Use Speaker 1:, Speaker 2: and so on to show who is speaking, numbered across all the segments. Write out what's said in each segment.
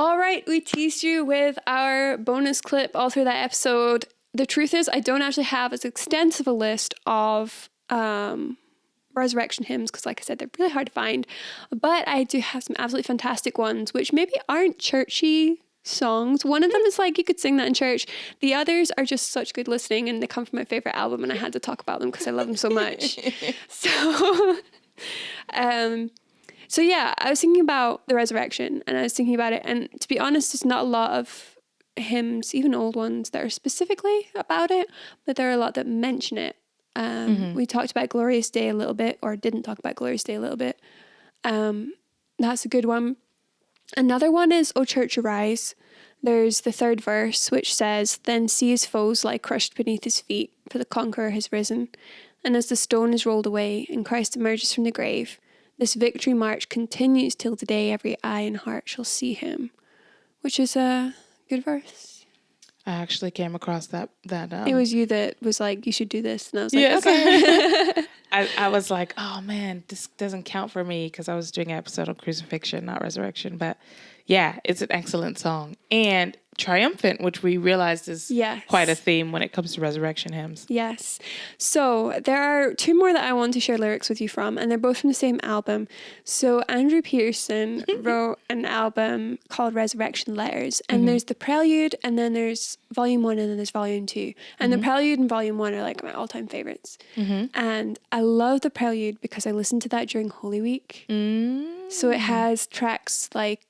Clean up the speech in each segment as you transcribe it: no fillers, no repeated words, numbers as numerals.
Speaker 1: All right, we teased you with our bonus clip all through that episode. The truth is, I don't actually have as extensive a list of resurrection hymns because, like I said, they're really hard to find. But I do have some absolutely fantastic ones, which maybe aren't churchy songs. One of them is like you could sing that in church. The others are just such good listening, and they come from my favorite album, and I had to talk about them because I love them so much. So yeah, I was thinking about the resurrection, and I was thinking about it, and to be honest, there's not a lot of hymns, even old ones, that are specifically about it, but there are a lot that mention it. We talked about Glorious Day a little bit, or didn't talk about Glorious Day a little bit. That's a good one. Another one is O Church Arise. There's the third verse, which says, "Then see his foes lie crushed beneath his feet, for the conqueror has risen. And as the stone is rolled away, and Christ emerges from the grave, this victory march continues till the day every eye and heart shall see him," which is a good verse.
Speaker 2: I actually came across that.
Speaker 1: It was you that was like, you should do this. And I was like,
Speaker 2: yes.
Speaker 1: okay.
Speaker 2: I was like, oh man, this doesn't count for me because I was doing an episode on crucifixion, not resurrection. But yeah, it's an excellent song. And triumphant, which we realized is quite a theme when it comes to resurrection hymns.
Speaker 1: Yes. So there are two more that I want to share lyrics with you from, and they're both from the same album. So Andrew Pearson wrote an album called Resurrection Letters, and there's the Prelude, and then there's Volume 1, and then there's Volume 2. And the Prelude and Volume 1 are like my all-time favorites. And I love the Prelude because I listened to that during Holy Week. So it has tracks like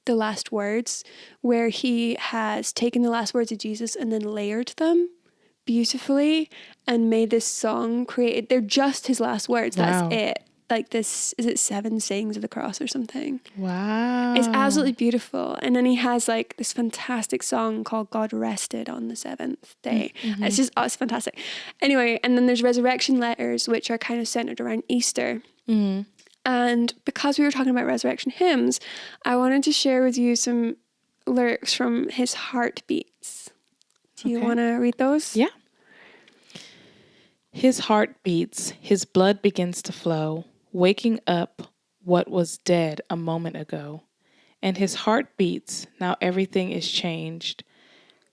Speaker 1: The Last Words, where he has taken the last words of Jesus and then layered them beautifully and made this song created. They're just his last words. Wow. That's it. Like this, is it 7 sayings of the cross or something?
Speaker 2: Wow.
Speaker 1: It's absolutely beautiful. And then he has like this fantastic song called God Rested on the 7th day. It's just, it's fantastic. Anyway, and then there's Resurrection Letters, which are kind of centered around Easter. And because we were talking about resurrection hymns, I wanted to share with you some lyrics from his Heartbeats. Do you want to read those?
Speaker 2: Yeah. His heart beats, his blood begins to flow, waking up what was dead a moment ago. And his heart beats, now everything is changed,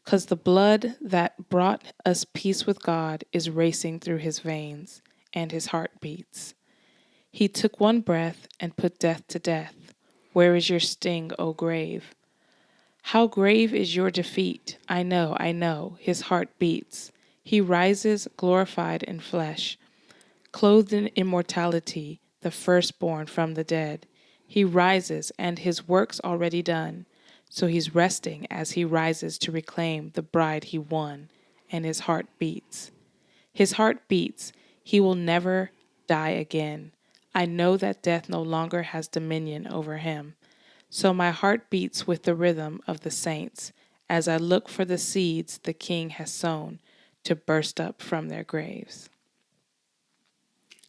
Speaker 2: 'cause the blood that brought us peace with God is racing through his veins, and his heart beats. He took one breath and put death to death. Where is your sting, O grave? How grave is your defeat? I know, his heart beats. He rises glorified in flesh, clothed in immortality, the firstborn from the dead. He rises and his work's already done, so he's resting as he rises to reclaim the bride he won, and his heart beats. His heart beats. He will never die again. I know that death no longer has dominion over him. So my heart beats with the rhythm of the saints as I look for the seeds the King has sown to burst up from their graves.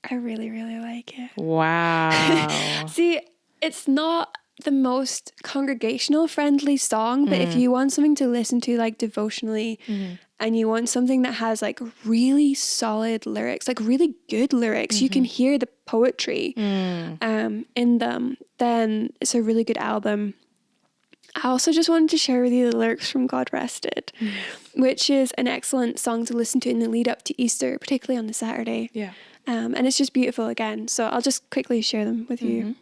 Speaker 1: I really, really like it.
Speaker 2: Wow.
Speaker 1: See, it's not the most congregational friendly song, but if you want something to listen to like devotionally and you want something that has like really solid lyrics, like really good lyrics, you can hear the poetry in them, then it's a really good album. I also just wanted to share with you the lyrics from God Rested, which is an excellent song to listen to in the lead up to Easter, particularly on the Saturday.
Speaker 2: Yeah.
Speaker 1: And it's just beautiful again. So I'll just quickly share them with you.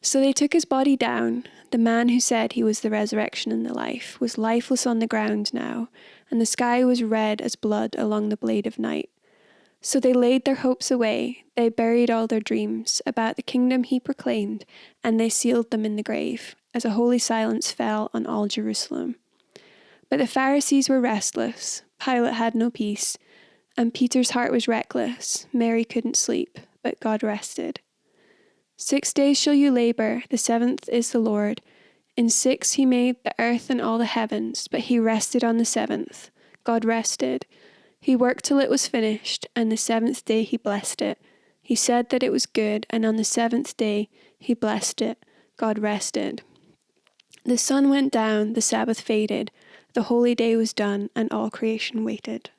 Speaker 1: So they took his body down. The man who said he was the resurrection and the life was lifeless on the ground now, and the sky was red as blood along the blade of night. So they laid their hopes away, they buried all their dreams about the kingdom he proclaimed, and they sealed them in the grave, as a holy silence fell on all Jerusalem. But the Pharisees were restless, Pilate had no peace, and Peter's heart was reckless. Mary couldn't sleep, but God rested. 6 days shall you labor, the 7th is the Lord. In 6 he made the earth and all the heavens, but he rested on the 7th. God rested. He worked till it was finished, and the 7th day he blessed it. He said that it was good, and on the 7th day he blessed it. God rested. The sun went down, the Sabbath faded, the holy day was done, and all creation waited.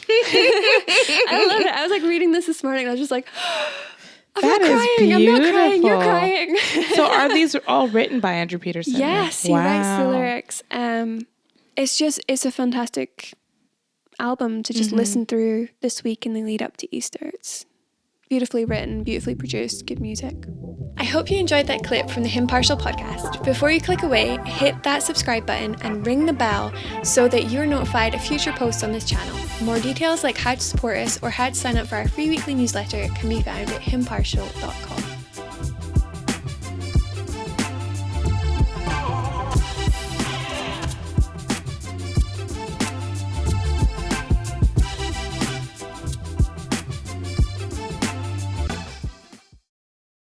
Speaker 1: I love it. I was like reading this morning, and I was just like, I'm
Speaker 2: That
Speaker 1: not
Speaker 2: is
Speaker 1: crying. I'm not crying. You're
Speaker 2: beautiful.
Speaker 1: crying.
Speaker 2: So are these all written by Andrew Peterson?
Speaker 1: Yes, he writes the lyrics. It's a fantastic album to just listen through this week in the lead up to Easter. It's beautifully written, beautifully produced, good music. I hope you enjoyed that clip from the Hymnpartial podcast. Before you click away, hit that subscribe button and ring the bell so that you're notified of future posts on this channel. More details like how to support us or how to sign up for our free weekly newsletter can be found at hymnpartial.com.